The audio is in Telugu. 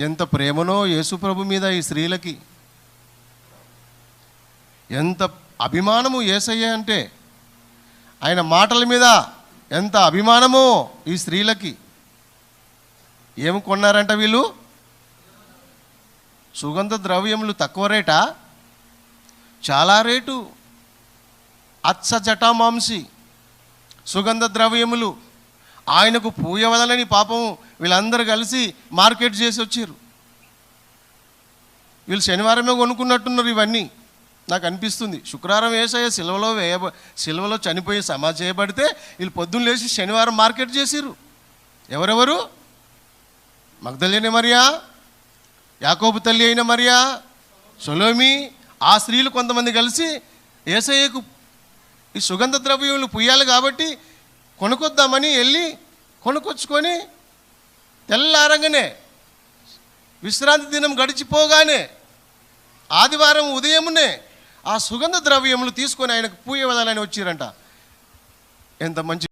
ఎంత ప్రేమనో యేసుప్రభు మీద ఈ స్త్రీలకి, ఎంత అభిమానము యేసయ్య అంటే, ఆయన మాటల మీద ఎంత అభిమానమో ఈ స్త్రీలకి. ఏమి కొన్నారంట వీళ్ళు? సుగంధ ద్రవ్యములు తక్కువ రేటా? చాలా రేటు. అచ్చ జటామాంసి సుగంధ ద్రవ్యములు ఆయనకు పూయవదలని పాపం వీళ్ళందరూ కలిసి మార్కెట్ చేసి వచ్చారు. వీళ్ళు శనివారమే కొనుక్కున్నట్టున్నారు ఇవన్నీ నాకు అనిపిస్తుంది. శుక్రవారం యేసయ్య సిలువలో చనిపోయి సమాధి చేయబడితే వీళ్ళు పొద్దున్న లేచి శనివారం మార్కెట్ చేసిరు. ఎవరెవరు? మగ్దలేని మరియా, యాకోబు తల్లి అయిన మరియా, సొలోమి, ఆ స్త్రీలు కొంతమంది కలిసి యేసయ్యకు ఈ సుగంధ ద్రవ్యములు పుయ్యాలి కాబట్టి కొనుక్కొద్దామని వెళ్ళి కొనుక్కొచ్చుకొని తెల్లారంగానే విశ్రాంతి దినం గడిచిపోగానే ఆదివారం ఉదయమునే ఆ సుగంధ ద్రవ్యములు తీసుకొని ఆయనకు పూయవదాలని వచ్చిరంట. ఎంత మంచి